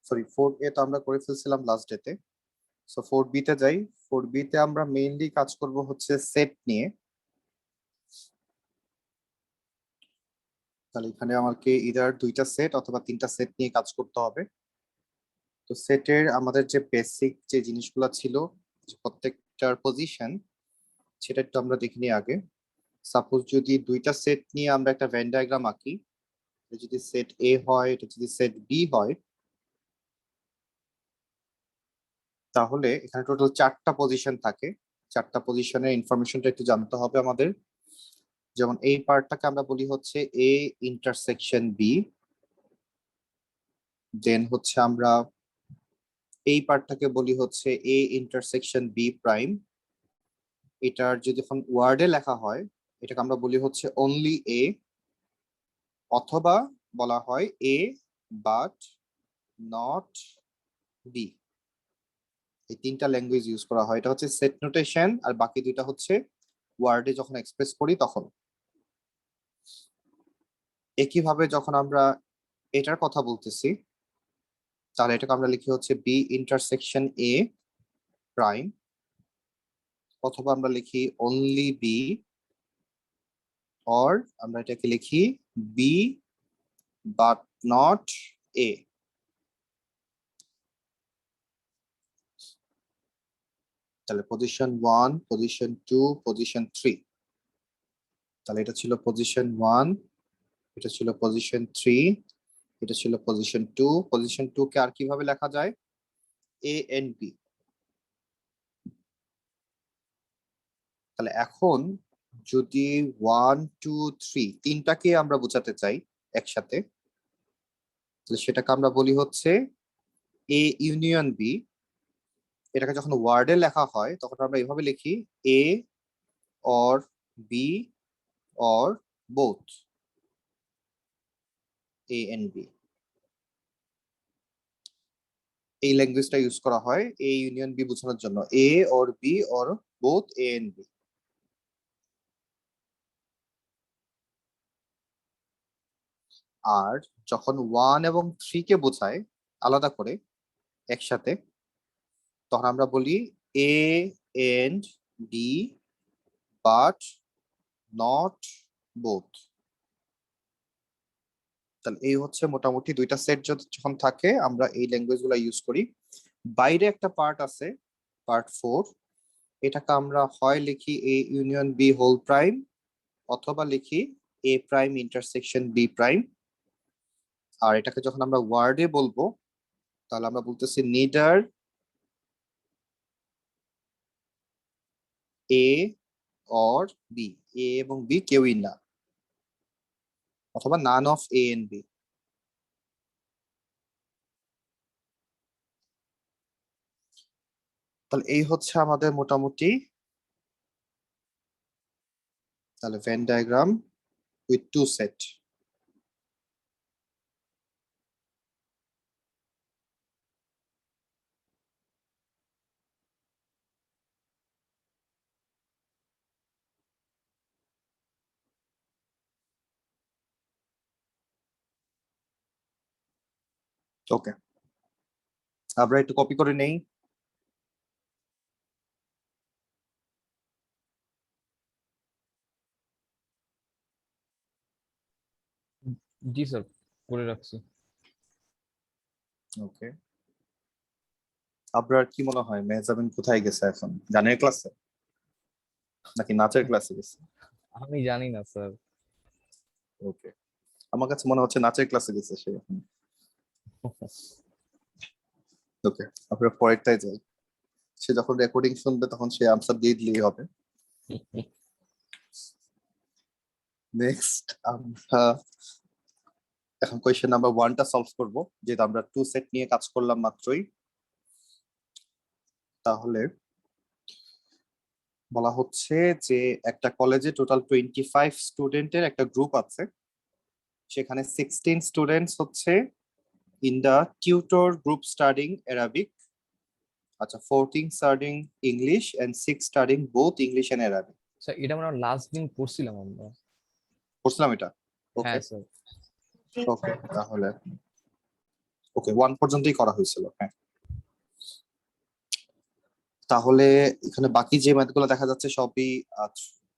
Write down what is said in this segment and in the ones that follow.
Sorry 4A তো আমরা করে ফেলছিলাম লাস্ট ডেতে। সো 4B তে যাই। 4B তে আমরা মেইনলি কাজ করব হচ্ছে সেট নিয়ে। তাহলে এখানে আমাকে ইদার দুইটা সেট অথবা তিনটা সেট নিয়ে কাজ করতে হবে। তো সেটের আমাদের যে বেসিক যে জিনিসগুলো ছিল, প্রত্যেকটার পজিশন, সেটা একটু আমরা দেখে নিই আগে। সাপোজ যদি দুইটা সেট নিয়ে আমরা একটা ভেন ডায়াগ্রাম আঁকি, যদি সেট এ হয়, এটা যদি সেট বি হয়, তাহলে এখানে টোটাল 4টা পজিশন থাকে। 4টা পজিশনের ইনফরমেশনটা একটু জানতে হবে আমাদের। যেমন এই পার্টটাকে আমরা বলি হচ্ছে এ ইন্টারসেকশন বি। দেন হচ্ছে আমরা এই পার্টটাকে বলি হচ্ছে এ ইন্টারসেকশন বি প্রাইম। এটার যদি এখন ওয়ার্ডে লেখা হয়, এটাকে আমরা বলি হচ্ছে অনলি এ, অথবা বলা হয় এ বাট নট বি। এই তিনটা ল্যাঙ্গুয়েজ ইউজ করা হয়। এটা হচ্ছে সেট নোটেশন, আর বাকি দুইটা হচ্ছে ওয়ার্ডে যখন এক্সপ্রেস করি তখন। একইভাবে যখন আমরা এটার কথা বলতেছি, তাহলে এটাকে আমরা লিখি হচ্ছে বি ইন্টারসেকশন এ প্রাইম, অথবা আমরা লিখি অনলি বি, অর আমরা এটাকে লিখি বি বাট নট এ। তাহলে পজিশন 1, পজিশন 2, পজিশন 3। তাহলে এটা ছিল পজিশন 1, এটা ছিল পজিশন 3, এটা ছিল পজিশন 2। পজিশন 2 কে আর কিভাবে লেখা যায়? এ এন্ড বি। তাহলে এখন যদি 1, 2, 3 তিনটাকে আমরা বোঝাতে চাই একসাথে, তাহলে সেটাকে আমরা বলি হচ্ছে এ ইউনিয়ন বি। এটাকে যখন ওয়ার্ডে লেখা হয় তখন আমরা এভাবে লিখি A or B or both, A and B. এই ল্যাঙ্গুয়েজটা ইউজ করা হয় এ ইউনিয়ন বি বোঝানোর জন্য, A or B or both A and B. আর যখন 1 এবং 3 কে বোঝায় আলাদা করে একসাথে, তখন আমরা বলি A and B but not both. তাহলে এই হচ্ছে মোটামুটি দুইটা সেট যখন থাকে আমরা এই ল্যাঙ্গুয়েজ গুলা ইউজ করি। বাইরে একটা পার্ট আছে, পার্ট 4। এটাকে আমরা হয় লিখি A union B whole prime, অথবা লিখি A prime intersection B prime. আর এটাকে যখন আমরা ওয়ার্ডে বলবো, তাহলে আমরা বলতেছি neither A or B, A এবং বি কেউই না, অথবা none of A and B. তাহলে এই হচ্ছে আমাদের মোটামুটি তাহলে Venn diagram with two set. Okay, আমরা একটু কপি করে নেই। জি স্যার, করে রাখছি। ওকে, আপনার কি মনে হয় মেহজাবিন কোথায় গেছে এখন? গানের ক্লাসে নাকি নাচের ক্লাসে গেছে? আমি জানি না স্যার। ওকে, আমার কাছে মনে হচ্ছে নাচের ক্লাসে গেছে সে এখন। ওকে, আমরা পরেরটাই যাই। সে যখন রেকর্ডিং শুনবে তখন সে আনসার দিয়ে দিলেই হবে। নেক্সট আমরা এখন কোয়েশ্চেন নাম্বার 1টা সলভ করব, যেটা আমরা টু সেট নিয়ে কাজ করলাম মাত্রই। তাহলে বলা হচ্ছে যে একটা কলেজে টোটাল 25 স্টুডেন্টের একটা গ্রুপ আছে। সেখানে 16 স্টুডেন্টস হচ্ছে in the tutor group studying Arabic, আচ্ছা 14 studying English and 6 studying both English and Arabic. Sir এটা আমরা লাস্ট দিন পড়ছিলাম আমরা। পড়ছিলাম এটা। ওকে হ্যাঁ স্যার। ওকে, তাহলে ওকে 1 পর্যন্তই করা হয়েছিল, হ্যাঁ। তাহলে এখানে বাকি যে ম্যাথগুলো দেখা যাচ্ছে সবই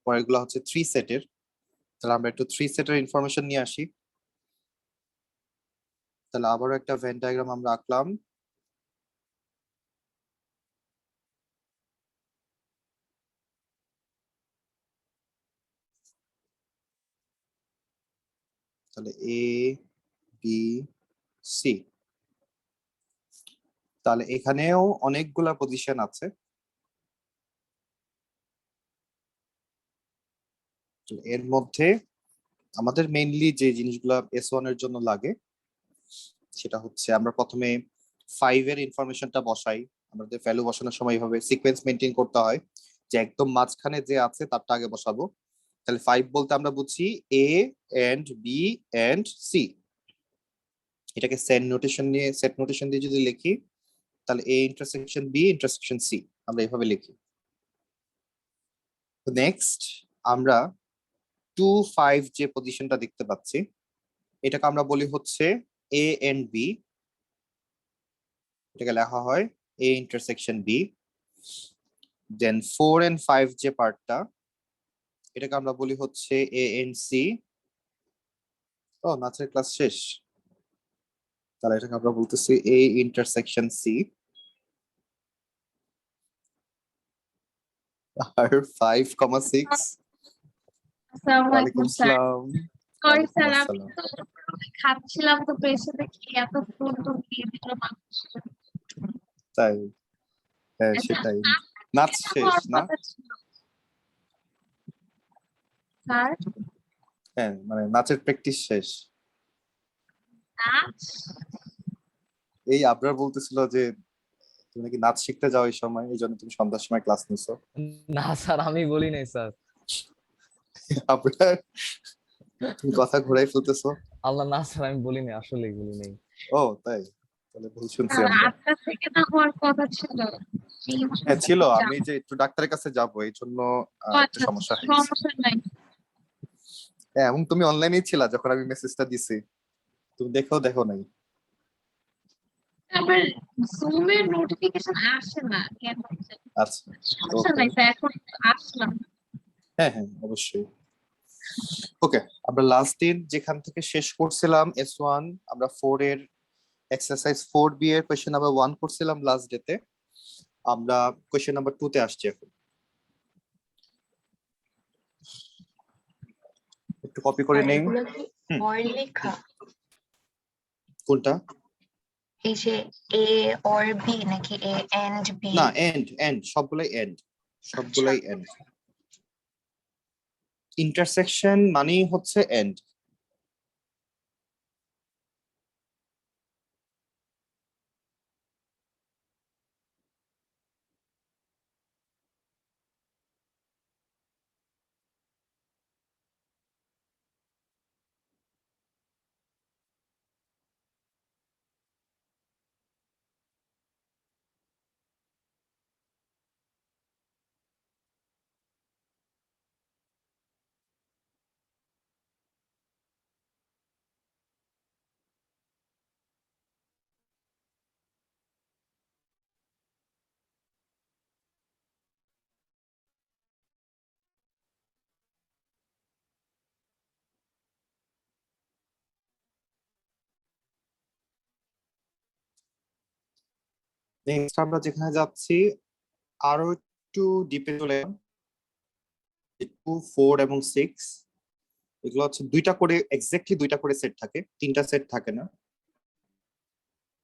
পরেরগুলো হচ্ছে 3 সেটের। তাহলে আমরা একটু 3 সেটের ইনফরমেশন নিয়ে আসি। তাহলে আবারও একটা ভেন ডায়াগ্রাম আমরা আঁকলাম। তাহলে এ বি সি, তাহলে এখানেও অনেকগুলা পজিশন আছে। এর মধ্যে আমাদের মেইনলি যে জিনিসগুলো S1 এর জন্য লাগে সেটা হচ্ছে আমরা প্রথমে 5 এর ইনফরমেশনটা বসাই। আমাদের ভ্যালু বসানোর সময় এইভাবে সিকোয়েন্স মেনটেন করতে হয় যে একদম মাঝখানে যে আছে তারটা আগে বসাবো। তাহলে 5 বলতে আমরা বুঝি A and B and C. এটাকে সেট নোটেশন দিয়ে যদি লিখি তাহলে A intersection B intersection C আমরা এইভাবে লিখি। নেক্সট আমরা 2 5 যে পজিশনটা দেখতে পাচ্ছি এটাকে আমরা বলি হচ্ছে এ এন্ড বি। এটাকে লেখা হয় A intersection B. Then 4 and 5 যে পার্টটা এটাকে আমরা বলি হচ্ছে এ এন্ড সি। ও নাচের ক্লাস শেষ, তাহলে এটাকে আমরা বলতেছি এ ইন্টারসেকশন সি। আর 5,6 আসসালামু ওয়ালাইকুম আলাইকুম স্যার। আসসালাম। সরি ওয়ালাইকুম স্যার, আমি আসসালাম। তো খাচ্ছিলাম তো পেছনে দেখি এত ফোন তো দিয়ে দিল মানুষ। তাই? হ্যাঁ আচ্ছা, সেটাই। নাচ নাচ থেকে শেষ হওয়ার না? কথা ছিল স্যার। হ্যাঁ মানে নাচের প্র্যাকটিস শেষ। নাচ এই আবরার বলতেছিল যে তুমি নাকি নাচ শিখতে যাও এই সময়, এই জন্য তুমি সন্ধ্যার সময় ক্লাস নিছো। না স্যার, আমি বলি নাই স্যার। আবরার তুমি কথা ঘুরাই ফেলতেছো। আল্লাহ, না স্যার, আমি বলি নাই, আসলেই বলি নাই। ও তাই? তাহলে ভুল শুনছি স্যার আমরা। 8টা থেকে না হওয়ার কথা ছিল। হ্যাঁ ছিল, আমি যে একটু ডাক্তারের কাছে যাবো এই জন্য একটু আচ্ছা, সমস্যা হয়ে গেছে। সমস্যা নাই। হ্যাঁ এবং তুমি অনলাইনেই ছিলা যখন আমি মেসেজটা দিছি, তুমি দেখো নাই। আবার জুমের নোটিফিকেশন আসে না কেন? আচ্ছা সমস্যা ওকে। নাই স্যার, এখন আসলাম। হ্যাঁ হ্যাঁ অবশ্যই। ওকে, আমরা লাস্ট দিন যেখান থেকে শেষ করছিলাম S1, আমরা 4 এর এক্সারসাইজ 4B এর কোয়েশ্চেন নাম্বার 1 করছিলাম লাস্ট ডেতে। আমরা কোয়েশ্চেন নাম্বার 2 তে আসছি এখন। একটু কপি করে নেই। এগুলো কি হুম। or লেখা? কোনটা? এই যে a or b নাকি a and b? না এন্ড এন্ড সবগুলাই এন্ড, সবগুলাই এন্ড। ইন্টারসেকশন মানেই হচ্ছে এন্ড। নেক্সট আমরা যেখানে যাচ্ছি আরো একটু ডিপে চলে 2 4 এবং 6 এগুলো হচ্ছে দুইটা করে, এক্স্যাক্টলি দুইটা করে সেট থাকে, তিনটা সেট থাকে না।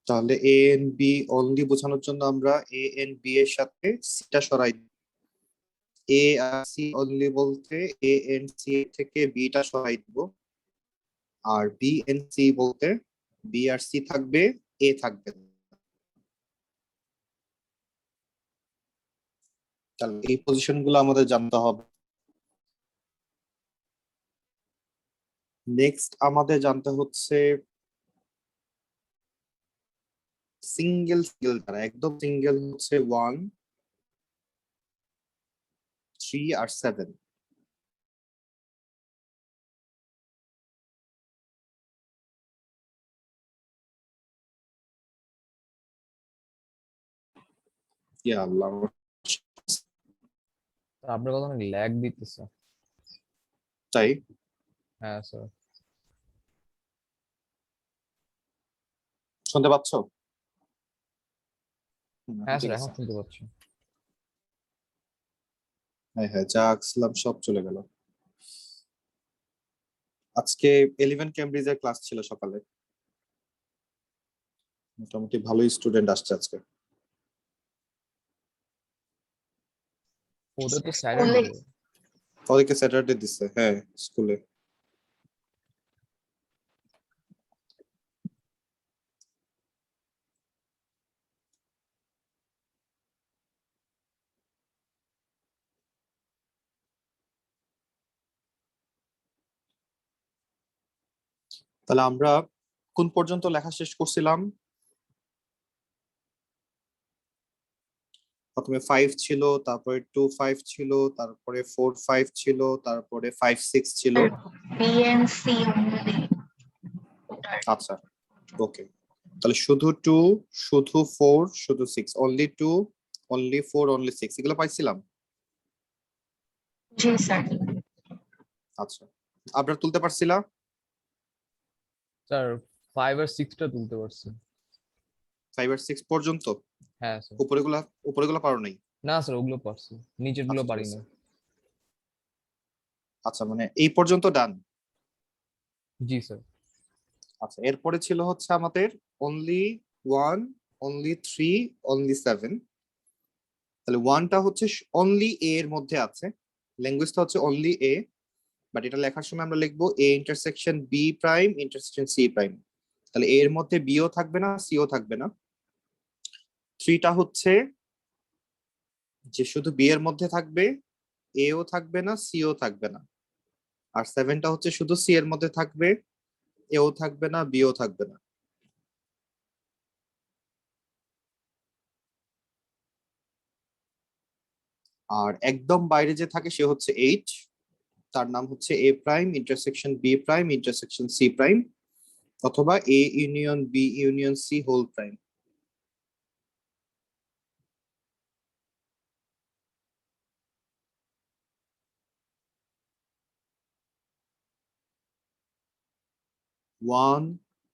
তাহলে এ এন্ড বি অনলি বোঝানোর জন্য আমরা এ এন্ড বি এর সাথে সিটা সরাই। এ আর সি অনলি বলতে এ এন্ড সি থেকে বিটা সরাই দিব। আর বি এন্ড সি বলতে বি আর সি থাকবে, এ থাকবে না। তাহলে এই পজিশন গুলো আমাদের জানতে হবে। নেক্সট আমাদের জানতে হচ্ছে সিঙ্গেল সিঙ্গেল দ্বারা, একদম সিঙ্গেল হচ্ছে 1 3 আর 7। ইয়া আল্লাহ, আপনার কথা অনেক ল্যাগ দিতেছে। তাই হ্যাঁ স্যার। শুনতে পাচ্ছ? হ্যাঁ ঠিক স্যার, আছে। এখন শুনতে পাচ্ছি। হ্যাঁ হ্যাঁ, যা আঁকছিলাম সব চলে গেল। আজকে 11 ক্যামব্রিজের ক্লাস ছিল সকালে, মোটামুটি ভালোই স্টুডেন্ট আসছে আজকে। ওদের তো স্কুলে স্যাটারডে। ওদেরকে স্যাটারডে দিচ্ছে, হ্যাঁ স্কুলে। তাহলে আমরা কোন পর্যন্ত লেখা শেষ করছিলাম? প্রথমে 5 ছিল, তারপরে 2 5 ছিল, তারপরে 4 5 ছিল, তারপরে 5 6 ছিল। বিএনসি অনলি ওটার আচ্ছা, ওকে। তাহলে শুধু 2, শুধু 4, শুধু 6, অনলি 2, অনলি 4, অনলি 6 এগুলো পাইছিলাম। জি স্যার। আচ্ছা, আপনারা তুলতে পারছিলা? স্যার 5 আর 6 টা তুলতে পারছি। 5 আর 6 পর্যন্ত? হ্যাঁ স্যার। উপরেগুলা উপরেগুলা পারো নাই? না স্যার, ওগুলো পারছি, নিচের গুলো আচ্ছা ঠিক পারি আছে। না। আচ্ছা, মানে এই পর্যন্ত ডান। জি স্যার। আচ্ছা, এরপরে ছিল হচ্ছে আমাদের অনলি 1, অনলি 3, অনলি 7। তাহলে 1টা হচ্ছে অনলি এ এর মধ্যে আছে, ল্যাঙ্গুয়েজটা হচ্ছে অনলি এ, বাট এটা লেখার সময় আমরা লিখবো A intersection B prime intersection C prime. তাহলে এর মধ্যে বিও থাকবে না, সিও থাকবে না। 3টা হচ্ছে যে শুধু বি এর মধ্যে থাকবে, এও থাকবে না, সিও থাকবে না। আর 7টা হচ্ছে শুধু সি এর মধ্যে থাকবে, এও থাকবে না, বিও থাকবে না। আর একদম বাইরে যে থাকে সে হচ্ছে 8, তার নাম হচ্ছে A prime intersection B prime intersection C prime, অথবা A union B union C whole prime. One,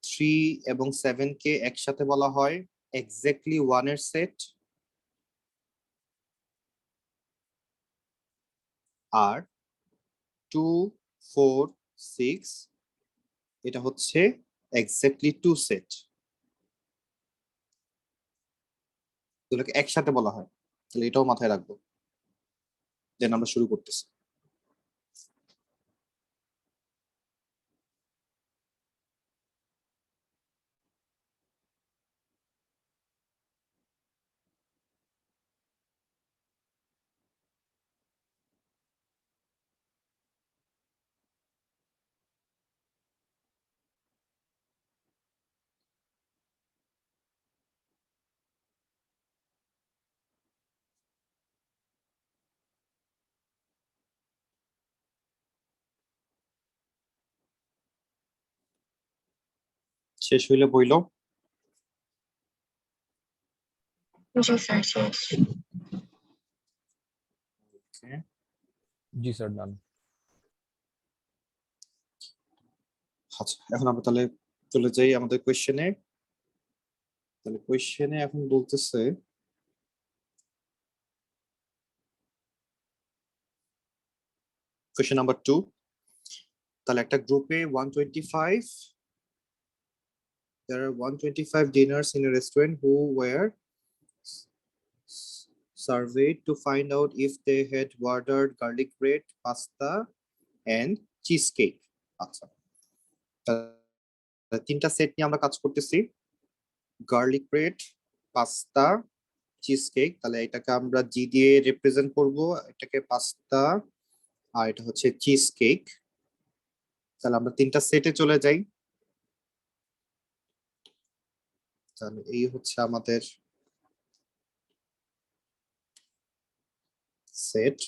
3 এবং 7 কে একসাথে বলা হয় এক্স্যাক্টলি ওয়ানের সেট। আর 2, 4, 6 এটা হচ্ছে এক্স্যাক্টলি 2 সেট। এগুলোকে একসাথে বলা হয়, তাহলে এটাও মাথায় রাখবো। দেন আমরা শুরু করতেছি। শেষ হইলে বইলো। জি স্যার শেষ। জি স্যার, ডান। আচ্ছা, এখন আমরা তাহলে চলে যাই আমাদের কোয়েশ্চেনে। তাহলে কোয়েশ্চেনে এখন বলতেছে কোয়েশ্চেন নাম্বার 2। তাহলে একটা গ্রুপে 125, there are 125 dinners in a restaurant who were surveyed to find out if they had ordered garlic bread, pasta and cheesecake. আচ্ছা, তাহলে তিনটা সেট নিয়ে আমরা কাজ করতেছি, garlic bread, pasta, cheese cake. তাহলে এটাকে আমরা জি দিয়ে রিপ্রেজেন্ট করব, এটাকে পাস্তা আর এটা হচ্ছে চিজ কেক। তাহলে আমরা তিনটা সেটে চলে যাই। তাহলে এই হচ্ছে আমাদের সেট,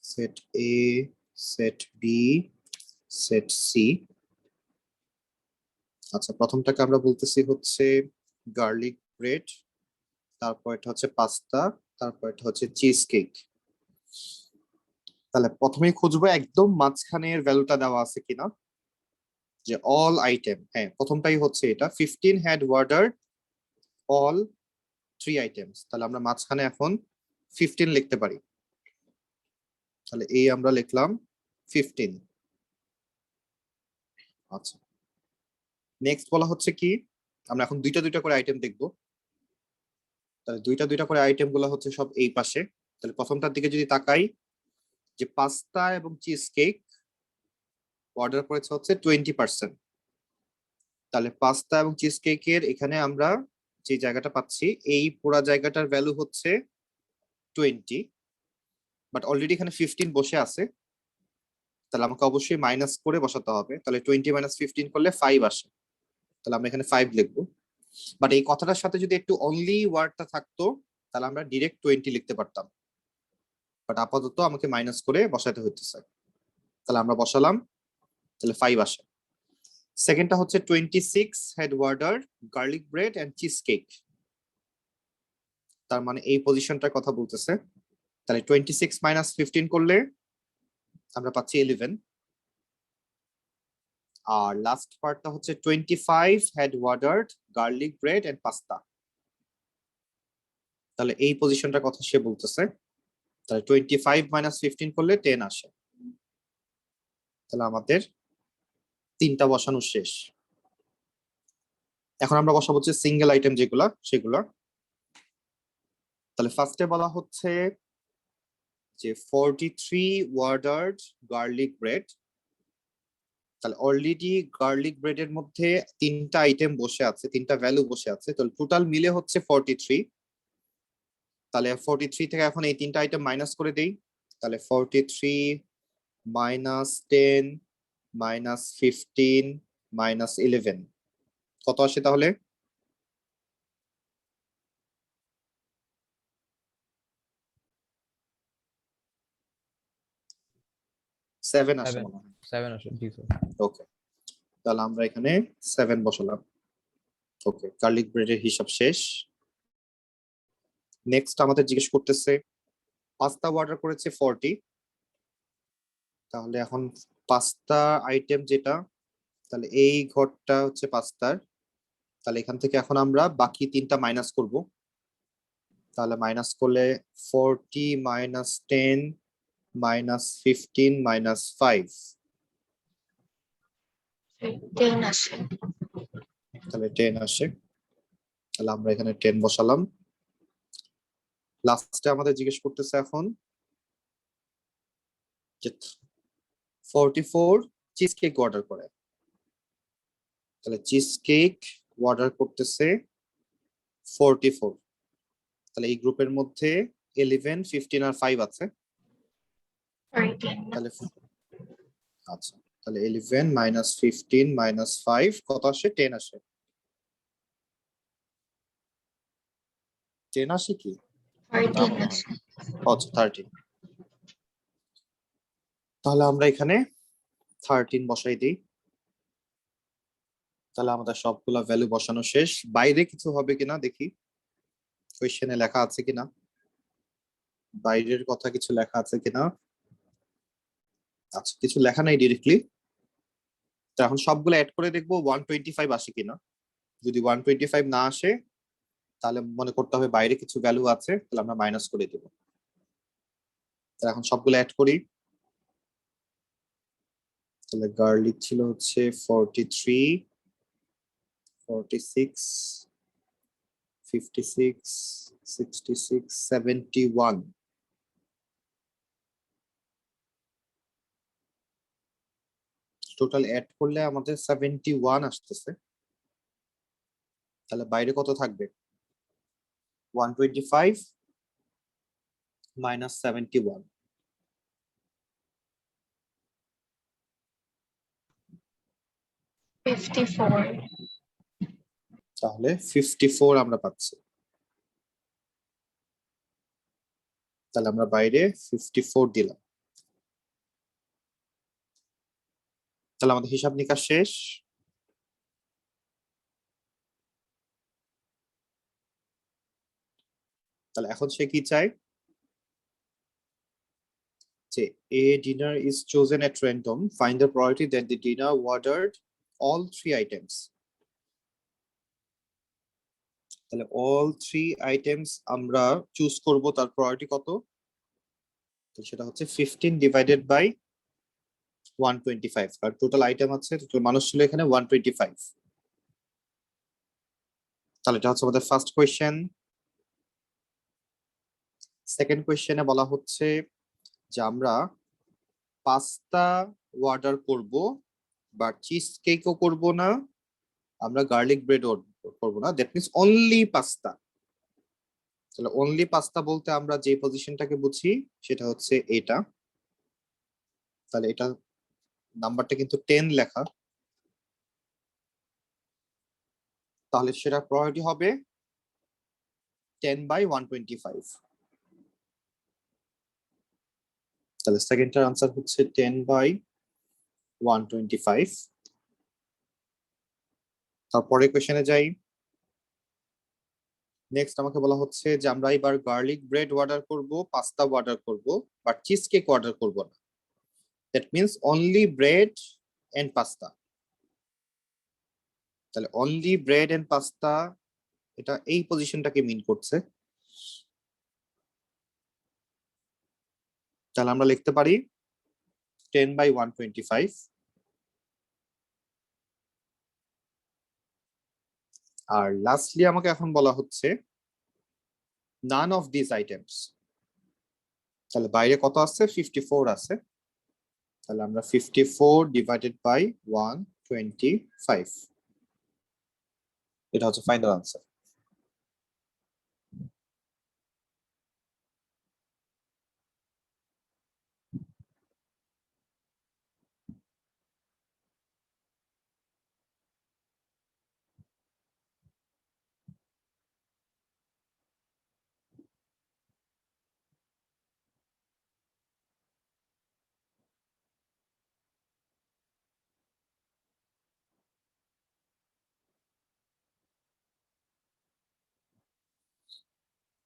সেট এ, সেট বি, সেট সি। আচ্ছা, প্রথমটাকে আমরা বলতেছি হচ্ছে গার্লিক ব্রেড। তারপর এটা হচ্ছে পাস্তা, তারপর এটা হচ্ছে চিজ কেক। তাহলে প্রথমেই খুঁজবো একদম মাঝখানের ভ্যালুটা দেওয়া আছে কিনা, যে অল আইটেম। হ্যাঁ, প্রথমটাই হচ্ছে এটা 15 হ্যাড অর্ডার্ড অল 3 আইটেমস। তাহলে আমরা মাঝখানে এখন 15 লিখতে পারি। তাহলে এই আমরা লিখলাম 15। আচ্ছা, নেক্সট বলা হচ্ছে কি, আমরা এখন দুইটা দুইটা করে আইটেম দেখবো। তাহলে দুইটা দুইটা করে আইটেম গুলো হচ্ছে সব এই পাশে। তাহলে প্রথমটার দিকে যদি তাকাই, যে পাস্তা এবং চিজ কেক অর্ডার করেছে হচ্ছে 20%। তাহলে পাস্তা এবং চিজ কেকের এখানে আমরা যে জায়গাটা পাচ্ছি, এই পুরা জায়গাটার ভ্যালু হচ্ছে 20, বাট অলরেডি এখানে 15 বসে আছে। তাহলে আমাকে অবশ্যই মাইনাস করে বসাতে হবে। তাহলে 20 মাইনাস 15 করলে 5 আসে। তাহলে আমরা এখানে 5 লিখবো। বাট এই কথাটার সাথে যদি একটু অনলি ওয়ার্ডটা থাকতো, তাহলে আমরা ডিরেক্ট 20 লিখতে পারতাম। বাট আপাতত আমাকে মাইনাস করে বসাতে হইতেছে। তাহলে আমরা বসালাম, তাহলে 5 আসে। সেকেন্ডটা হচ্ছে 26 had order garlic bread and cheesecake. তার মানে এই পজিশনটার কথা বলতেছে। তাহলে 26 মাইনাস 15 করলে আমরা পাচ্ছি 11। আর লাস্ট পার্টটা হচ্ছে 25 had ordered garlic bread and pasta. তাহলে এই পজিশনটার কথা সে বলতেছে। তাহলে 25 মাইনাস 15 করলে 10 আসে। তাহলে আমাদের তিনটা বসানো শেষ। এখন আমরা বসাবো হচ্ছে সিঙ্গেল আইটেম যেগুলা সেগুলা। তাহলে ফার্স্টে বলা হচ্ছে যে 43 অর্ডার্ড গার্লিক ব্রেড। তাহলে অলরেডি গার্লিক ব্রেডের মধ্যে তিনটা আইটেম বসে আছে, তিনটা ভ্যালু বসে আছে। তাহলে টোটাল মিলে হচ্ছে 43। তাহলে 43 থেকে এখন এই তিনটা আইটেম মাইনাস করে দেই। তাহলে 43 মাইনাস 10 মাইনাস 15 মাইনাস 11 কত আসে তাহলে? সেভেন আসে 7 মনে হয়। 7 আসে, জি স্যার। ওকে, তাহলে আমরা এখানে 7 বসালাম। ওকে, গার্লিক ব্রেডের হিসাব শেষ। নেক্সট আমাদের জিজ্ঞেস করতেছে পাস্তা অর্ডার করেছে 40। তাহলে এখন পাস্তা আইটেম যেটা, তাহলে এই ঘরটা হচ্ছে পাস্তার। তাহলে এখান থেকে এখন আমরা বাকি তিনটা মাইনাস করব। তাহলে মাইনাস করলে 40 মাইনাস 10 মাইনাস 15 মাইনাস 5। 10 আসে। তাহলে 10 আসে। তাহলে আমরা এখানে 10 বসালাম। লাস্টে আমাদের জিজ্ঞেস করতেছে এখন যে 44 চিজ কেক অর্ডার করে। তাহলে চিজ কেক অর্ডার করতেছে 44। তাহলে এই গ্রুপের মধ্যে 11 15 আর 5 আছে। Sorry, 10 না। তাহলে আচ্ছা, তাহলে 11 মাইনাস 15 মাইনাস 5 কত আসে? 10 আসে। 10 আসে কি? 13 মনে হয়। আসে। আচ্ছা, 13। তাহলে আমরা এখানে 13 বসাই দিই। তাহলে আমাদের সবগুলা ভ্যালু বসানো শেষ। বাইরে কিছু হবে কিনা দেখি, কোয়েশ্চেনে লেখা আছে কিনা, বাইরের কথা কিছু লেখা আছে কিনা। আচ্ছা, কিছু লেখা নাই ডিরেক্টলি। তো এখন সবগুলো অ্যাড করে দেখবো 125 আসে কিনা। যদি 125 না আসে, তাহলে মনে করতে হবে বাইরে কিছু ভ্যালু আছে, তাহলে আমরা মাইনাস করে দেব। এখন সবগুলো অ্যাড করি। তাহলে গার্লিক ছিল হচ্ছে 43 46 56 66 71। টোটাল অ্যাড করলে আমাদের 71 আসতেছে। তাহলে বাইরে কত থাকবে? 125 মাইনাস 71। 54। তাহলে 54 আমরা পাচ্ছি। তাহলে আমরা বাইরে 54 দিলাম। তাহলে আমাদের হিসাব নিকাশ শেষ। তাহলে এখন সে কি চায় যে a dinner is chosen at random, find the probability that the dinner ordered all three items. তাহলে all three items আমরা চুজ করব, তার probability কত? তো সেটা হচ্ছে 15 divided by 125, আর টোটাল আইটেম আছে, টোটাল মানুষ ছিল এখানে 125। তাহলে এটা হচ্ছে আমাদের ফার্স্ট কোয়েশ্চেন। সেকেন্ড কোয়েশ্চেনে বলা হচ্ছে যে আমরা পাস্তা অর্ডার করব, বাট চিজ কেকও করব না, আমরা গার্লিক ব্রেড করব না, দ্যাট মিন্স অনলি পাস্তা। তাহলে অনলি পাস্তা বলতে আমরা যে পজিশনটাকে বুঝি সেটা হচ্ছে এটা। তাহলে এটা নাম্বারটা কিন্তু 10 লেখা, তাহলে সেটা প্রবাবিলিটি হবে 10/125। তাহলে সেকেন্ডটার আনসার হচ্ছে 10/125। তারপরে কোয়েশ্চেনে যাই। নেক্সট আমাকে বলা হচ্ছে যে আমরা এবার গার্লিক ব্রেড অর্ডার করব, পাস্তা অর্ডার করব, বাট চিজ কেক অর্ডার করব না, that means only bread and pasta. তাহলে অনলি ব্রেড এন্ড পাস্তা এটা এই পজিশনটাকে মিন করছে। তাহলে আমরা লিখতে পারি 10/125। আর লাস্টলি আমাকে এখন বলা হচ্ছে none of these items। তাহলে বাইরে কত আছে? 54 আছে। তাহলে আমরা 54 ডিভাইডেড বাই 125, এটা হচ্ছে ফাইনাল আনসার।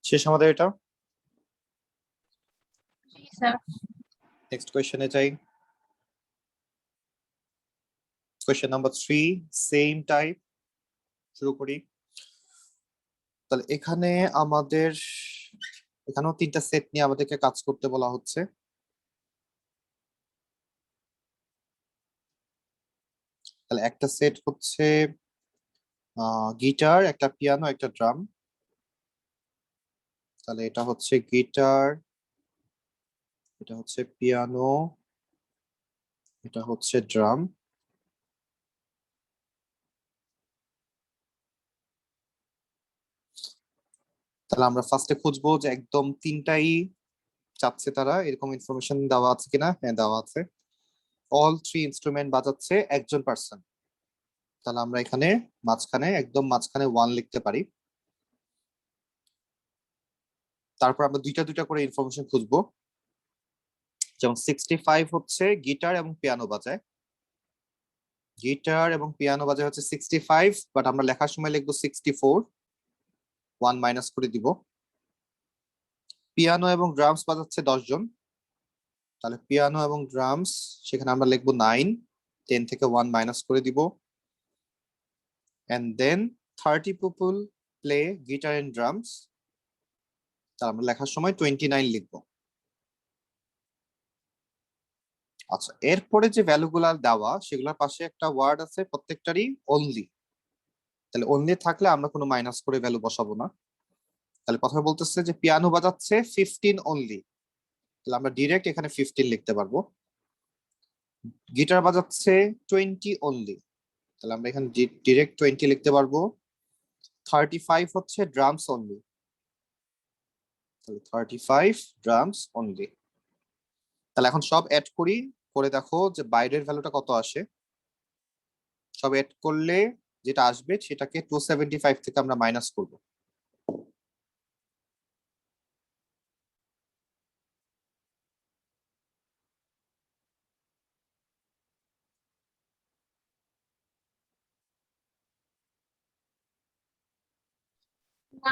শেষ আমাদের এটা। জি স্যার। নেক্সট কোয়েশ্চেনে যাই। কোয়েশ্চেন নাম্বার 3, সেম টাইপ, শুরু করি। তাহলে এখানে আমাদের এখানেও 3টা সেট নিয়ে আমাদেরকে কাজ করতে বলা হচ্ছে। তাহলে একটা সেট হচ্ছে গিটার, একটা পিয়ানো, একটা ড্রাম। তাহলে এটা হচ্ছে গিটার, এটা হচ্ছে পিয়ানো, এটা হচ্ছে ড্রাম। তাহলে আমরা ফার্স্টে খুঁজবো যে একদম 3টাই চাচ্ছে তারা, এরকম ইনফরমেশন দেওয়া আছে কিনা। হ্যাঁ, দেওয়া আছে। অল 3 ইনস্ট্রুমেন্ট বাজাচ্ছে একজন পার্সন। তাহলে আমরা এখানে মাঝখানে, একদম মাঝখানে 1 লিখতে পারি। তারপর আমরা দুইটা দুইটা করে ইনফরমেশন খুঁজবো। যেমন 65 হচ্ছে গিটার এবং পিয়ানো বাজায়, গিটার এবং পিয়ানো বাজায় হচ্ছে 65, বাট আমরা লেখার সময় লিখবো 64, 1 মাইনাস করে দিব। পিয়ানো এবং ড্রামস বাজাচ্ছে 10 জন, তাহলে পিয়ানো এবং ড্রামস সেখানে আমরা লিখবো 9, 10 থেকে 1 মাইনাস করে দিব। and then 30 people play guitar and drums, তাহলে আমরা লেখার সময় 29 লিখবো। আচ্ছা, এরপরে যে ভ্যালুগুলো দেওয়া সেগুলোর পাশে একটা ওয়ার্ড আছে প্রত্যেকটারই অনলি। তাহলে অনলি থাকলে আমরা কোনো মাইনাস করে ভ্যালু বসাবো না। তাহলে প্রথমে বলতেছে যে পিয়ানো বাজাচ্ছে 15 অনলি, তাহলে আমরা ডিরেক্ট এখানে 15 লিখতে পারবো। গিটার বাজাচ্ছে 20 অনলি, তাহলে আমরা এখানে ডিরেক্ট 20 লিখতে পারবো। 35 হচ্ছে ড্রামস অনলি, তাহলে 35 ড্রামস অনলি। তাহলে এখন সব অ্যাড করি, করে দেখো যে বাইরের ভ্যালুটা কত আসে। সব অ্যাড করলে যেটা আসবে সেটাকে 275 থেকে আমরা মাইনাস করব।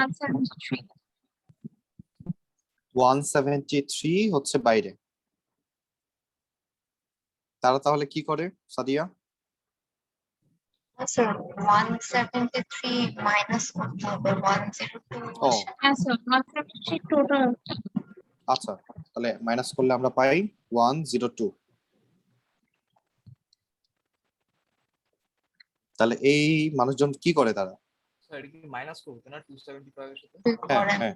আনসার 3। 173 হচ্ছে বাইরে। তারা তাহলে কি করে সাদিয়া? স্যার 173 মাইনাস করতে হবে 102 ও হ্যাঁ স্যার, মাত্র টোটাল। আচ্ছা, তাহলে মাইনাস করলে আমরা পাই 102। তাহলে এই মানুষজন কি করে তারা? স্যার এটা কি মাইনাস করতে না 275 এর সাথে? হ্যাঁ করেন। হ্যাঁ,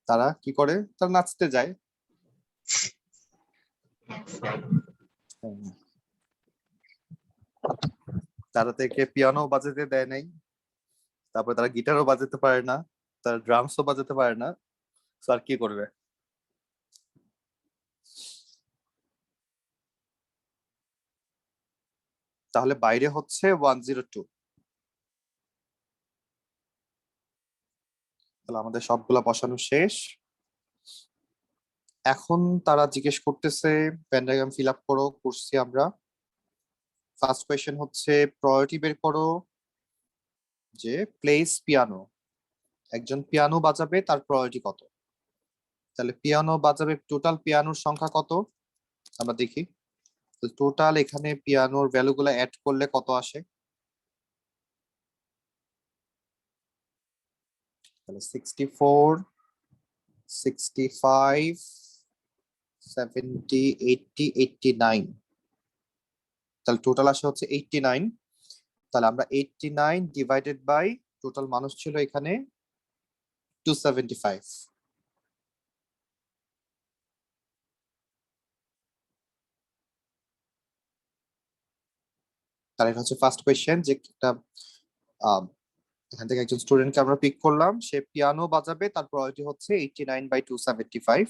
তারা কি করে? তারা নাচতে যায়। Yes, sir. হুম। তারা থেকে পিয়ানো বাজাতে দেয় নাই, তারপর তারা গিটারও বাজাতে পারে না, তারা ড্রামসও বাজাতে পারে না, তো আর কি করবে? তাহলে বাইরে হচ্ছে 102। তাহলে আমাদের সবগুলা বসানো শেষ। এখন তারা জিজ্ঞেস করতেছে ভেন ডায়াগ্রাম ফিল আপ করো, করছি আমরা। ফার্স্ট কোয়েশ্চেন হচ্ছে প্রায়োরিটি বের করো, যে প্লেস পিয়ানো, একজন পিয়ানো বাজাবে তার প্রায়োরিটি কত। তাহলে পিয়ানো বাজাবে, টোটাল পিয়ানোর সংখ্যা কত আমরা দেখি। তো টোটাল এখানে পিয়ানোর ভ্যালু গুলো অ্যাড করলে কত আসে? তাহলে 64, 65, 70, 80, 89। তাহলে টোটাল আসে হচ্ছে 89। তাহলে আমরা 89 ডিভাইডেড বাই টোটাল মানুষ ছিল এখানে 275। তাহলে এটা হচ্ছে ফার্স্ট কোয়েশ্চেন, যে একটা আহ, এখান থেকে একজন স্টুডেন্টকে আমরা পিক করলাম, সে পিয়ানো বাজাবে, তার প্রায়োরিটি হচ্ছে 89/275।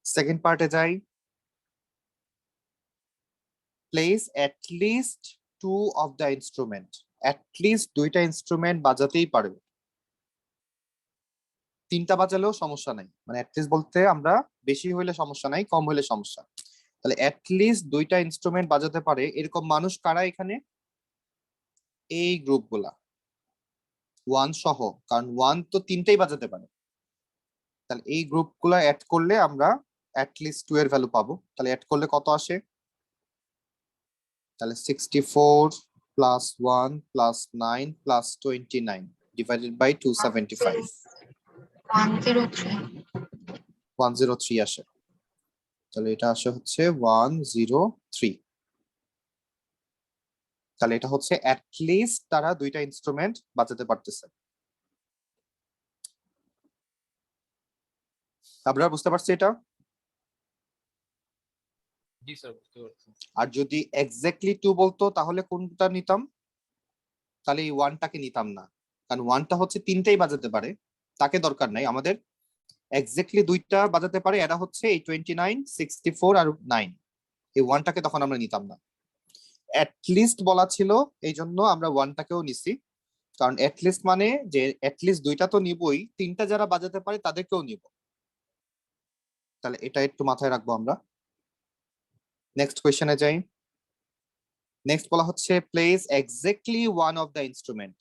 সেকেন্ড পার্টে যাই, place at least 2 of the instrument, at least 2টা ইনস্ট্রুমেন্ট বাজাতেই পারবে, 3টা বাজালেও সমস্যা নাই, মানে অ্যাট লিস্ট বলতে আমরা বেশি হইলে সমস্যা নাই, কম হইলে সমস্যা। তাহলে অ্যাট লিস্ট 2টা ইনস্ট্রুমেন্ট বাজাতে পারে এরকম মানুষ কারা এখানে? এই গ্রুপগুলা 1 সহ, কারণ 1 তো 3টাই বাজাতে পারে। তাহলে এই গ্রুপগুলা অ্যাড করলে আমরা অ্যাট লিস্ট 2 এর ভ্যালু পাবো। তাহলে অ্যাড করলে কত আসে? তাহলে 64 plus 1 plus 9 plus 29 divided by 275, 103 103 আসে। তাহলে এটা আসে হচ্ছে 103। তাহলে এটা হচ্ছে অ্যাট লিস্ট তারা 2টা ইনস্ট্রুমেন্ট বাজাতে পারতেছে। আপনারা বুঝতে পারছি এটা? জি স্যার বুঝতে পারছি। আর যদি এক্স্যাক্টলি 2 বলতো তাহলে কোনটা নিতাম? তাহলে এই 1টাকে নিতাম না, কারণ 1টা হচ্ছে 3টাই বাজাতে পারে, তাকে দরকার নাই আমাদের। এক্স্যাক্টলি 2টা বাজাতে পারে, এরা হচ্ছে এই 29, 64 আর 9। এই 1টাকে তখন আমরা নিতাম না। অ্যাটলিস্ট বলা ছিল, এই জন্য আমরা 1টাকেও নিছি, কারণ অ্যাটলিস্ট মানে যে অ্যাটলিস্ট 2টা তো নিবই, 3টা যারা বাজাতে পারে তাদেরকেও নিব। তাহলে এটা একটু মাথায় রাখবো আমরা। নেক্সট কোয়েশ্চেনে যাই। নেক্সট বলা হচ্ছে place exactly 1 of the instrument.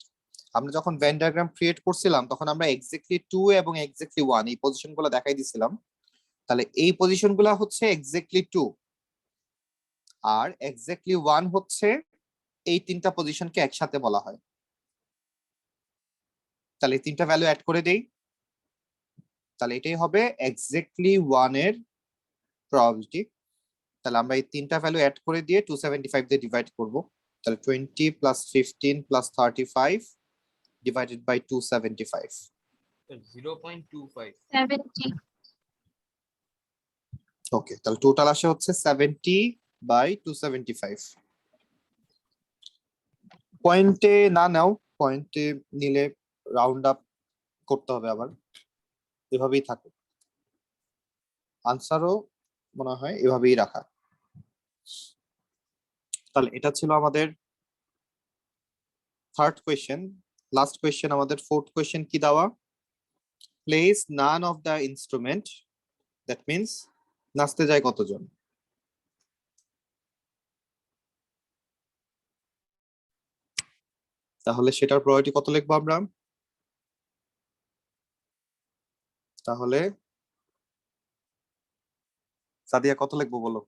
আমরা যখন ভেন ডায়াগ্রাম ক্রিয়েট করছিলাম তখন আমরা এক্স্যাক্টলি 2 এবং এক্স্যাক্টলি 1 এই পজিশন গুলো দেখাই দিছিলাম। তাহলে এই পজিশন গুলা হচ্ছে এক্স্যাক্টলি 2, আর এক্স্যাক্টলি 1 হচ্ছে এই 3টা পজিশনকে একসাথে বলা হয়। তাহলে এই 3টা ভ্যালু অ্যাড করে দেই, তাহলে এটাই হবে এক্স্যাক্টলি 1 এর প্রবাবিলিটি। তাহলে আমরা এই 3টা ভ্যালু অ্যাড করে দিয়ে 275 দিয়ে ডিভাইড করব। তাহলে 20 plus 15 plus 35 divided by 275। Sir 0.25। 70। Okay, তাহলে টোটাল আসে হচ্ছে 70/275। পয়েন্টে না নাও, পয়েন্টে নিলে রাউন্ড আপ করতে হবে আবার, এভাবেই থাকে। আনসারও মনে হয় এভাবেই রাখা। তাহলে এটা ছিল আমাদের থার্ড কোয়েশ্চেন। লাস্ট কোয়েশ্চেন আমাদের ফোর্থ কোয়েশ্চেন কি দেওয়া? Place none of the instrument, that means নাচতে যায় কতজন। তাহলে সেটার প্রায়োরিটি কত লিখবো আমরা? তাহলে সাদিয়া কত লিখবো বলো?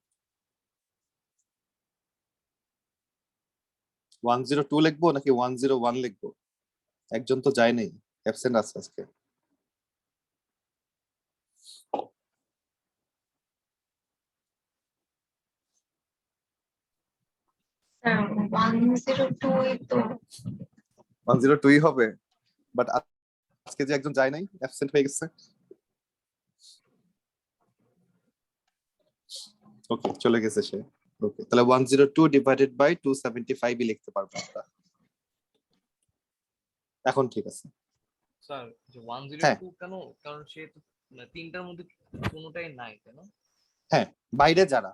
102 লিখবো নাকি 101 লিখবো? একজন তো যায় নাই, অ্যাবসেন্ট আছে আজকে। স্যার 102 তো 102 হবে, বাট আজকে যে একজন যায় নাই, অ্যাবসেন্ট হয়ে গেছে। ওকে, চলে গেছে সে। ওকে, তাহলে 102 ডিভাইডেড বাই 275 লিখতে পারবো আমরা। এখন ঠিক আছে। স্যার যে হ্যাঁ। 102 কেন? কারণ সে তো তিনটার মধ্যে কোনোটাই নাই কেন? হ্যাঁ, বাইরে যারা,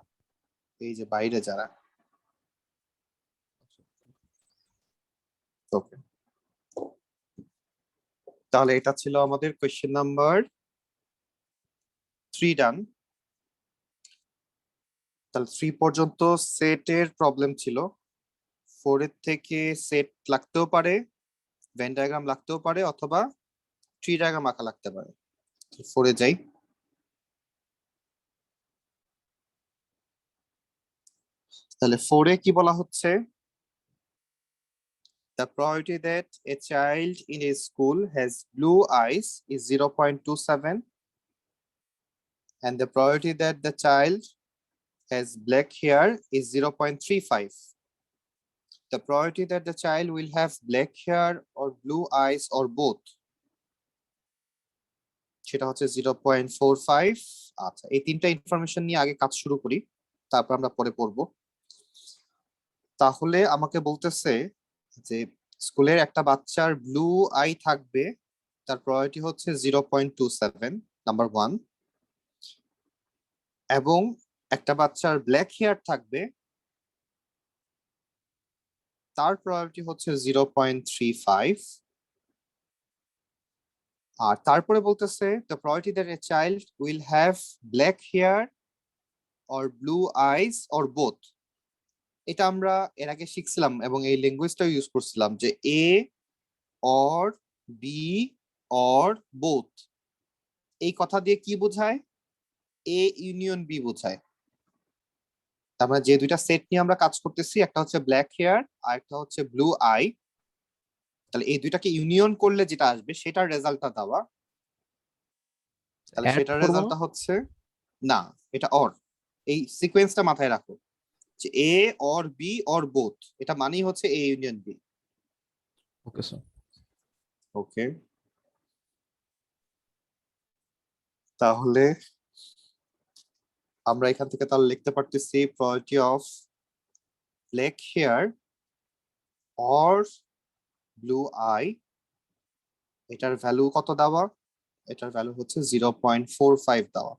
এই যে বাইরে যারা। ওকে, তাহলে এটা ছিল আমাদের কোয়েশ্চেন নাম্বার 3 ডান। তাহলে 3 পর্যন্ত সেটের প্রবলেম ছিল। 4 এর থেকে সেট লাগতেও পারে, ভেন ডায়াগ্রাম লাগতেও পারে, অথবা ট্রি ডায়াগ্রাম আঁকা লাগতে পারে। 4 এ যাই। তাহলে 4 এ কি বলা হচ্ছে? The probability that a child in a school has blue eyes is 0.27, and the probability that the child has black hair is 0.35. The probability that the child will have black hair or blue eyes or both, সেটা হচ্ছে 0.45। আচ্ছা, এই তিনটা information নিয়ে আগে কাজ শুরু করি, তারপর আমরা পরে পড়বো। তাহলে আমাকে বলতেছে যে স্কুলের একটা বাচ্চার ব্লু আই থাকবে, তার প্রবাবিলিটি হচ্ছে 0.27, নাম্বার 1। এবং একটা বাচ্চার ব্ল্যাক হেয়ার থাকবে, তার প্রবাবিলিটি হচ্ছে 0.35। আর তারপরে বলতেছে the probability that a child will have black hair or blue eyes or both, এটা আমরা এর আগে শিখছিলাম এবং এই ল্যাঙ্গুয়েজটা ইউজ করছিলাম যে A or B or both, এই কথা দিয়ে কি বোঝায়? এ ইউনিয়ন বি বোঝায়। তার মানে যে দুইটা সেট নিয়ে আমরা কাজ করতেছি, একটা হচ্ছে ব্ল্যাক হেয়ার আর একটা হচ্ছে ব্লু আই, তাহলে এই দুইটাকে ইউনিয়ন করলে যেটা আসবে সেটার রেজাল্টটা দেওয়া। তাহলে Add সেটার করবো না? রেজাল্টটা হচ্ছে না, এটা অর। এই সিকোয়েন্সটা মাথায় রাখো যে A or B or both, এটা মানেই হচ্ছে A union B. Okay sir. Okay, তাহলে আমরা এখান থেকে তাহলে লিখতে পারতেছি probability of black hair or blue eye, এটার ভ্যালু কত দেওয়া? এটার ভ্যালু হচ্ছে 0.45 দেওয়া।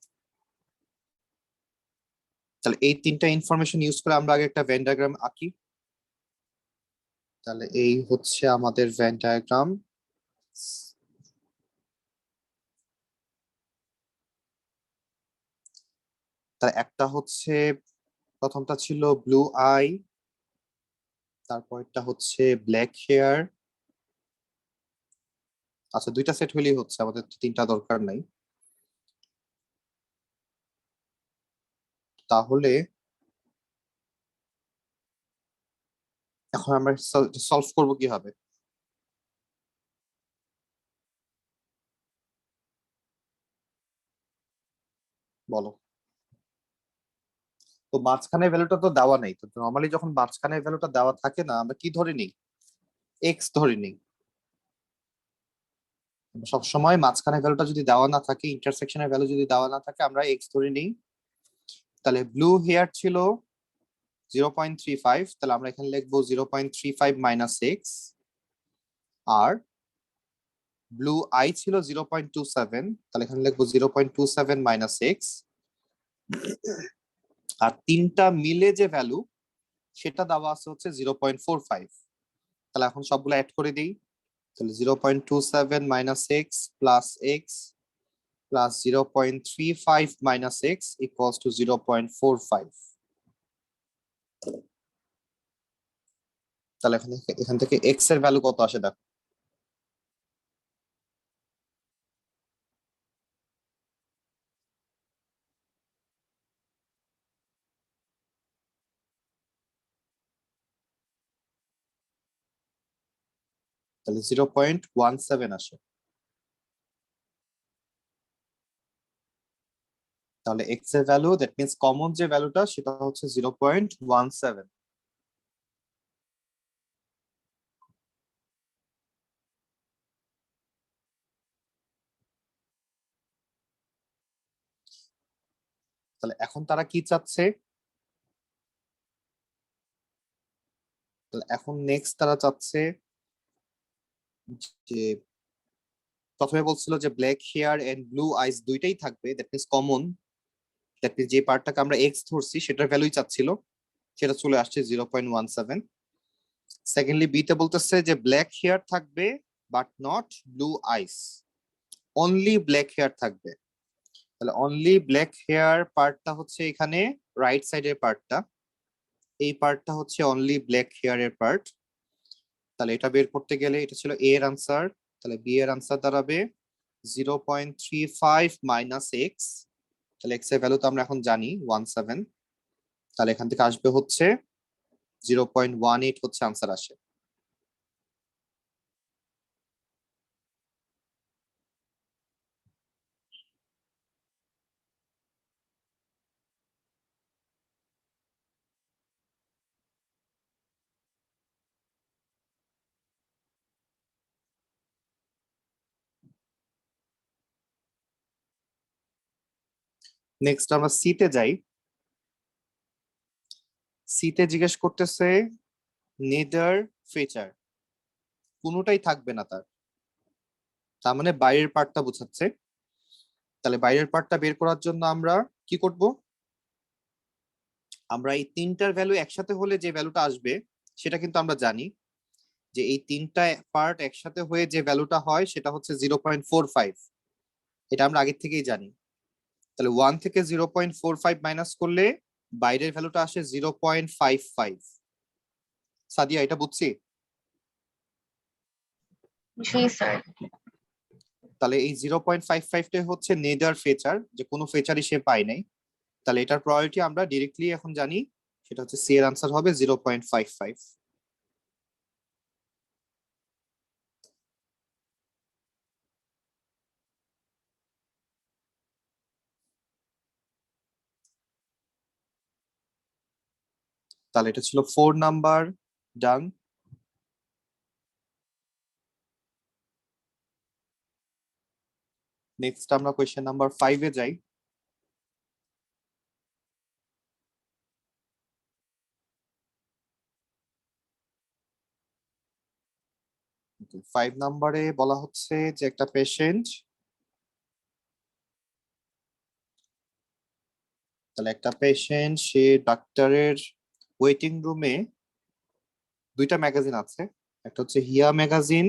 তাহলে এই তিনটা ইনফরমেশন ইউজ করে আমরা আগে একটা ভেন ডায়াগ্রাম আঁকি। তাহলে এই হচ্ছে আমাদের ভেন ডায়াগ্রাম। তাহলে একটা হচ্ছে, প্রথমটা ছিল ব্লু আই, তারপরটা হচ্ছে ব্ল্যাক হেয়ার। আচ্ছা, দুইটা সেট হলেই হচ্ছে, আমাদের তো তিনটা দরকার নাই। তাহলে এখন আমরা সলভ করব কিভাবে? বলো তো। মাঝখানে ভ্যালুটা তো দেওয়া নেই, তো নরমালি যখন মাঝখানে ভ্যালুটা দেওয়া থাকে না, আমরা কি ধরে নিই? এক্স ধরে নিই। সবসময় মাঝখানে ভ্যালুটা যদি দেওয়া না থাকে, ইন্টারসেকশনের ভ্যালু যদি দেওয়া না থাকে, আমরা এক্স ধরে নিই। তাহলে ব্লু হেয়ার ছিল 0.35, তাহলে আমরা এখানে লিখবো 0.35 মাইনাস এক্স। আর ব্লু আই ছিল 0.27, তাহলে এখানে লিখবো 0.27 মাইনাস এক্স। আর তিনটা মিলে যে ভ্যালু সেটা দেওয়া আছে হচ্ছে 0.45। তাহলে এখন সবগুলো অ্যাড করে দিই। তাহলে 0.27 minus x plus X plus 0.35 minus x equals to 0.45। তাহলে এখান থেকে এক্স এর ভ্যালু কত আসে দেখো। তাহলে 0.17 আসে। তাহলে এক্স এর ভ্যালু, দ্যাট মিন্স কমন যে ভ্যালুটা সেটা হচ্ছে 0.17। তাহলে এখন তারা কি চাচ্ছে? তাহলে এখন নেক্সট তারা চাচ্ছে যে প্রথমে বলছিল যে ব্ল্যাক হেয়ার এন্ড ব্লু আইস দুইটাই থাকবে, that means common, that means যে পার্টটাকে আমরা এক্স ধরছি সেটার ভ্যালুই চাচ্ছিল, সেটা চলে আসছে 0.17। সেকেন্ডলি বি তে বলতেছে যে ব্ল্যাক হেয়ার থাকবে but not blue eyes, only black hair থাকবে। তাহলে অনলি ব্ল্যাক হেয়ার পার্টটা হচ্ছে এখানে রাইট সাইডের পার্টটা, এই পার্টটা হচ্ছে অনলি ব্ল্যাক হেয়ার এর পার্ট। তাহলে এটা বের করতে গেলে এটা ছিল এ এর আনসার, তাহলে বি এর আনসার দাঁড়াবে 0.35 মাইনাস এক্স। তাহলে এক্স এর ভ্যালু তো আমরা এখন জানি 17, তাহলে এখান থেকে আসবে হচ্ছে 0.18 হচ্ছে আনসার আসে। নেক্সট আমরা সি তে যাই। সি তে জিজ্ঞেস করতেছে নেদার ফিচার, কোনোটাই থাকবে না তার, তার মানে বাইরের পার্টটা বোঝাচ্ছে। তাহলে বাইরের পার্টটা বের করার জন্য আমরা কি করব? আমরা এই তিনটার ভ্যালু একসাথে হলে যে ভ্যালুটা আসবে সেটা কিন্তু আমরা জানি, যে এই তিনটা পার্ট একসাথে হয়ে যে ভ্যালুটা হয় সেটা হচ্ছে 0.45, এটা আমরা আগের থেকেই জানি। তাহলে 1 থেকে 0.45 মাইনাস করলে বাইরের ভ্যালুটা আসে 0.55। সাদিয়া এটা বুঝছি? জি স্যার। তাহলে এই 0.55টাই হচ্ছে নেদার ফিচার, যে কোনো ফিচারই সে পায় নাই। তাহলে এটার প্রবাবিলিটি আমরা ডিরেক্টলি এখন জানি, সেটা হচ্ছে সি এর আনসার হবে 0.55। তাহলে এটা ছিল 4 নাম্বার, ডান। নেক্সট আমরা কোয়েশ্চেন নাম্বার 5 এ যাই। ফাইভ নাম্বারে বলা হচ্ছে যে একটা পেশেন্ট, তাহলে একটা পেশেন্ট সে ডাক্তারের ওয়েটিং রুমে দুইটা ম্যাগাজিন আছে, একটা হচ্ছে হিয়া ম্যাগাজিন,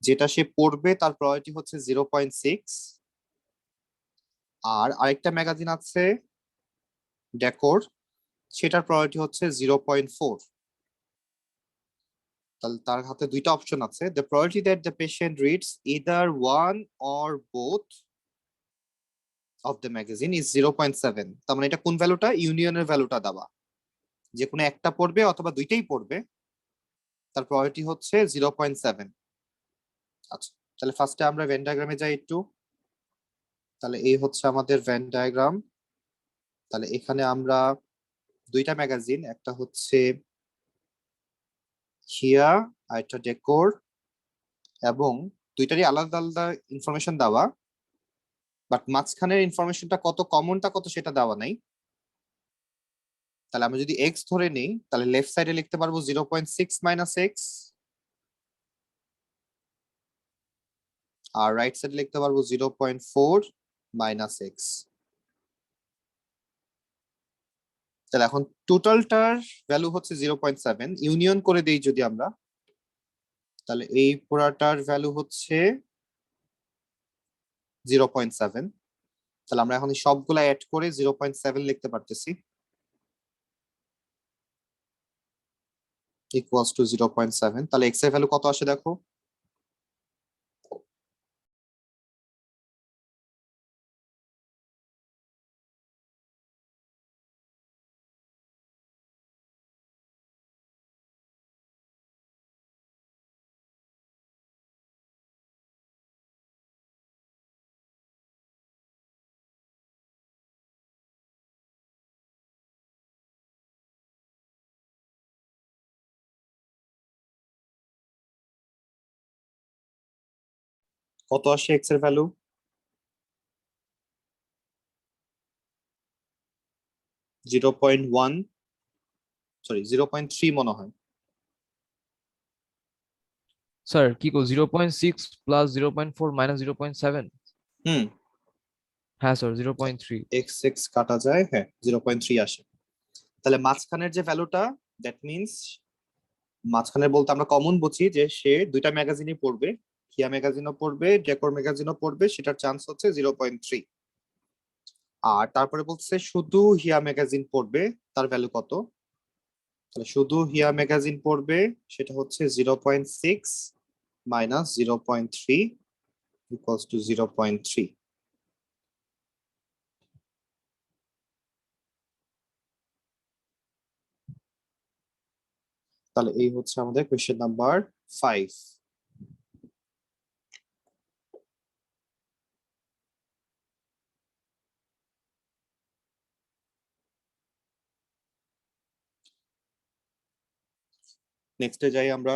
যেটা সে পড়বে তার প্রয়োরিটি হচ্ছে 0.6, আর আরেকটা ম্যাগাজিন আছে ডেকোর, সেটার প্রয়োরিটি হচ্ছে 0.4। তাহলে তার হাতে দুইটা অপশন আছে, the priority that the patient reads either one or both of the magazine is 0.7। তার মানে এটা কোন ভ্যালুটা? ইউনিয়নের ভ্যালুটা দেওয়া, যে কোনো একটা পড়বে অথবা দুইটাই পড়বে, তার প্রয়োরিটি হচ্ছে 0.7। আচ্ছা, তাহলে ফার্স্টে আমরা ভেন ডায়াগ্রামে যাই একটু। তাহলে এই হচ্ছে আমাদের ভেন ডায়াগ্রাম। তাহলে এখানে আমরা দুইটা ম্যাগাজিন, একটা হচ্ছে হিয়া আর একটা ডেকোর, এবং দুইটারই আলাদা আলাদা ইনফরমেশন দেওয়া, বাট মাঝখানের ইনফরমেশনটা কত, কমনটা কত সেটা দেওয়া নাই। তাহলে আমরা যদি এক্স ধরে নিই তাহলে লেফট সাইডে লিখতে পারবো 0.6 মাইনাস এক্স, আর রাইট সাইডে লিখতে পারবো 0.4 মাইনাস এক্স। তাহলে এখন টোটালটার ভ্যালু হচ্ছে 0.7, ইউনিয়ন করে দেই যদি আমরা, তাহলে এই পুরাটার ভ্যালু হচ্ছে 0.7। তাহলে আমরা এখন এই সবগুলা অ্যাড করে 0.7 লিখতে পারতেছি, ইকুয়ালস টু 0.7। তাহলে এক্স এর ভ্যালু কত আসে দেখো, কত আসে এক্স এর value? Zero point one, sorry 0.3 মনে হয়। স্যার কি কো 0.6 প্লাস 0.4 মাইনাস 0.7? হুম, হ্যাঁ স্যার 0.3। এক্স এক্স কাটা যায়, হ্যাঁ 0.3 আসে। তাহলে মাঝখানের যে ভ্যালুটা, দ্যাট মিনস মাঝখানে বলতে আমরা কমন বুঝি যে সে দুইটা ম্যাগাজিনই পড়বে, হিয়া ম্যাগাজিনও পড়বে, ডেকোর ম্যাগাজিনও পড়বে, সেটার চান্স হচ্ছে 0.3। আর তারপরে বলছে শুধু হিয়া ম্যাগাজিন পড়বে, তার ভ্যালু কত? তাহলে শুধু হিয়া ম্যাগাজিন পড়বে, সেটা হচ্ছে 0.6 মাইনাস 0.3 ইকুয়ালস টু 0.3। তাহলে এই হচ্ছে আমাদের কোয়েশ্চেন নাম্বার 5। নেক্সটে যাই আমরা।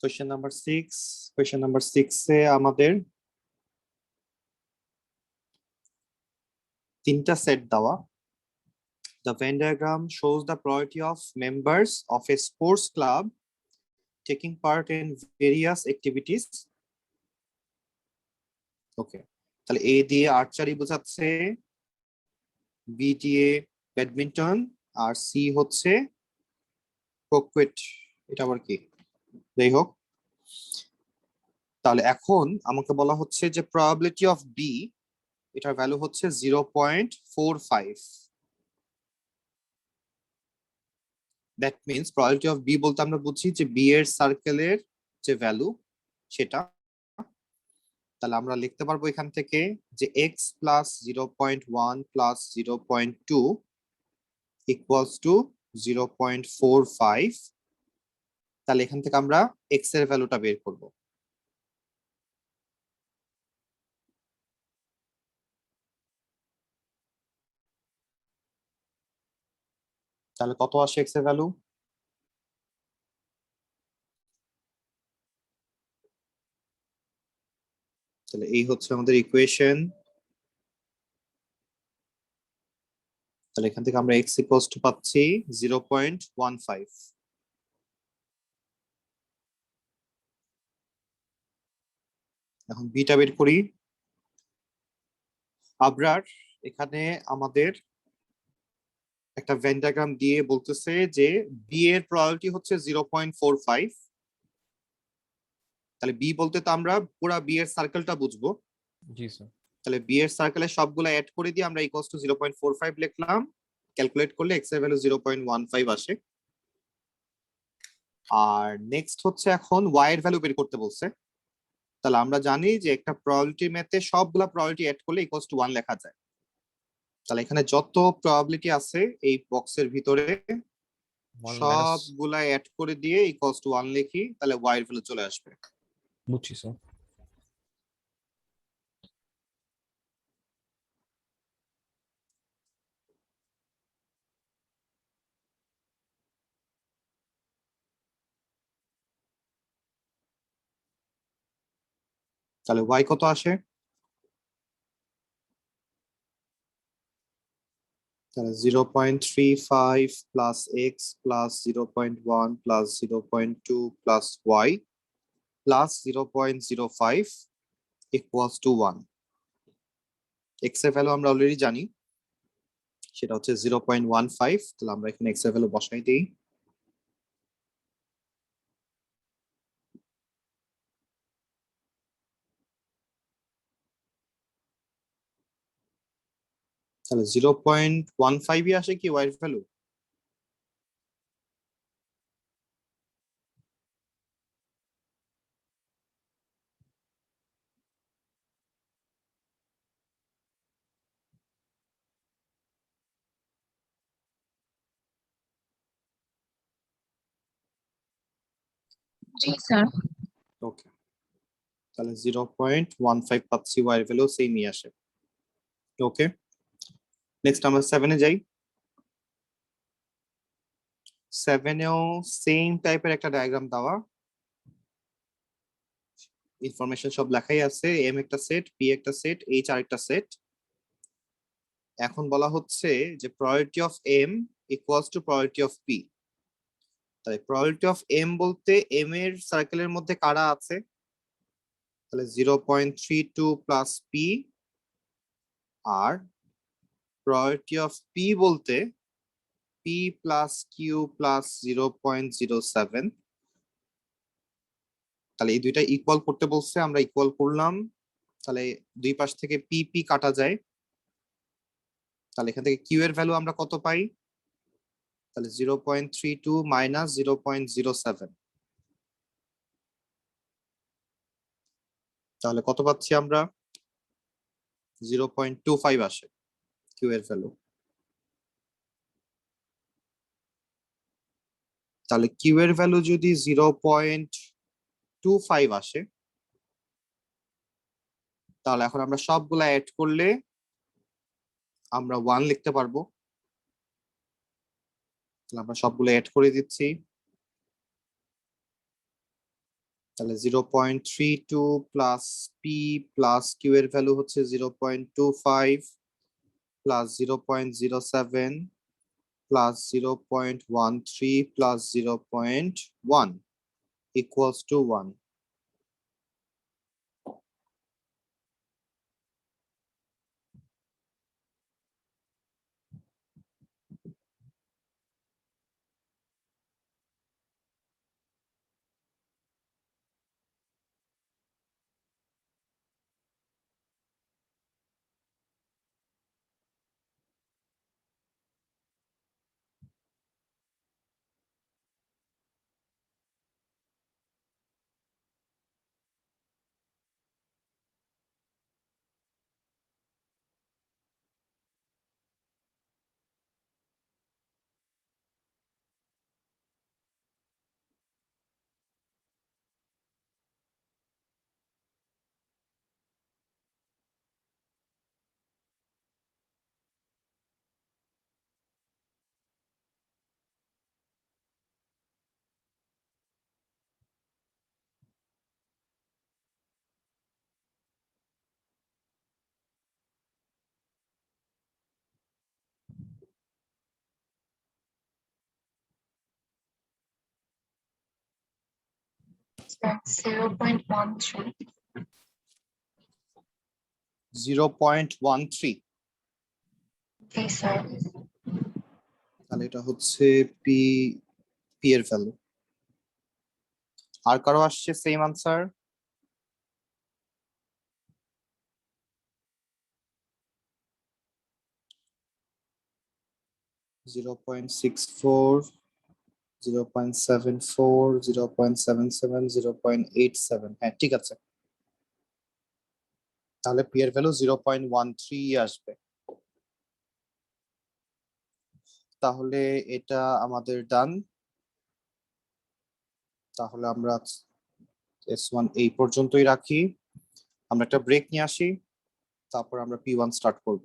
Question number 6। কোয়েশ্চেন নাম্বার 6 এ আমাদের তিনটা সেট দেওয়া। The Venn diagram shows the priority of members of a sports club taking part in various activities. ওকে, তাহলে এ দিয়ে আর্চারি বোঝাচ্ছে, বি দিয়ে ব্যাডমিন্টন, আর সি হচ্ছে ক্রোকেট। এটা আবার কি? যাই হোক, তাহলে এখন আমাকে বলা হচ্ছে যে প্রবাবিলিটি অফ বি, এটার ভ্যালু হচ্ছে 0.45। That means probability of B বলতে আমরা বুঝি যে বি এর সার্কেলের যে ভ্যালু সেটা। তাহলে আমরা লিখতে পারবো এখান থেকে যে x plus 0.1 plus 0.2 equals to 0.45। তাহলে এখান থেকে আমরা এক্স এর ভ্যালুটা বের করব। তাহলে কত আসে এক্স এর ভ্যালু? তাহলে এই হচ্ছে আমাদের ইকুয়েশন। তাহলে এখান থেকে আমরা এক্স ইকুয়ালস টু পাচ্ছি 0.15। এখন বিটা বের করি। আবরার, এখানে আমাদের একটা ভেন ডায়াগ্রাম দিয়ে বলতেছে যে বি এর প্রবাবিলিটি হচ্ছে 0.45। তাহলে বি বলতে তো আমরা পুরা বি এর সার্কেলটা বুঝবো। জি স্যার। তাহলে বি এর সার্কেলে সবগুলো অ্যাড করে দিয়ে আমরা ইকুয়ালস টু 0.45 লিখলাম। ক্যালকুলেট করলে এক্স এর ভ্যালু 0.15 আসে। আর নেক্সট হচ্ছে এখন ওয়াই এর ভ্যালু বের করতে বলছে। তাহলে আমরা জানি যে একটা প্রবাবিলিটি ম্যাথে সবগুলা প্রবাবিলিটি অ্যাড করলে ইকুয়ালস টু 1 লেখা যায়। তাহলে এখানে যত প্রবাবিলিটি আছে এই বক্সের ভিতরে 1 মাইনাস। সবগুলা অ্যাড করে দিয়ে ইকুয়ালস টু 1 লিখি, তাহলে ওয়াই এর ভ্যালু চলে আসবে। বুঝছি স্যার। তাহলে ওয়াই কত আসে? তাহলে 0.35 plus X plus 0.1 plus 0.2 plus Y plus 0.05 equals to 1। X এর ভ্যালু আমরা অলরেডি জানি, সেটা হচ্ছে 0.15। তাহলে আমরা এখানে এক্স এর ভ্যালু বসাই দিই। তাহলে 0.15ই আসে কি ওয়াই এর ভ্যালু? জি স্যার। ওকে, তাহলে 0.15 পাচ্ছি, ওয়াই এর ভ্যালু সেমই আসে। ওকে, নেক্সট আমরা 7-এ যাই। 7-এও সেম টাইপের একটা ডায়াগ্রাম দেওয়া, ইনফরমেশন সব লেখাই আছে, এম একটা সেট, পি একটা সেট, এইচ আরেকটা সেট। এখন বলা হচ্ছে যে probability of M equals to probability of P. তাহলে প্রবাবিলিটি অফ এম বলতে এম এর সার্কেলের মধ্যে কারা আছে, তাহলে 0.32 প্লাস পি, আর প্রবাবিলিটি অফ পি বলতে পি প্লাস কিউ প্লাস 0.07। তাহলে এই দুইটা ইকুয়াল করতে বলছে, আমরা ইকুয়াল করলাম। তাহলে দুই পাশ থেকে পি পি কাটা যায়, তাহলে এখান থেকে কিউ এর ভ্যালু আমরা কত পাই, তাহলে 0.32 মাইনাস 0.07, তাহলে কত পাচ্ছি আমরা, 0.25 আসে কিউ এর ভ্যালু। তাহলে কিউ এর ভ্যালু যদি 0.25 আসে, তাহলে এখন আমরা সবগুলা অ্যাড করলে আমরা 1 লিখতে পারবো। তাহলে আমরা সবগুলো অ্যাড করে দিচ্ছি, তাহলে 0.32 প্লাস পি প্লাস কিউ এর ভ্যালু হচ্ছে 0.25 plus 0.07 plus 0.13 plus 0.1 equals to 1. That's 0.13. 0.13, Okay, sir. তাহলে এটা হচ্ছে পি পি এর ভ্যালু। আর কারো আসছে same answer? Zero point six four, 0.74, 0.77, 0.87। হ্যাঁ ঠিক আছে, তাহলে পি এর ভ্যালু 0.13 আসবে। তাহলে এটা আমাদের ডান। তাহলে আমরা S1 এই পর্যন্তই রাখি, আমরা একটা ব্রেক নিয়ে আসি, তারপর আমরা P1 স্টার্ট করব।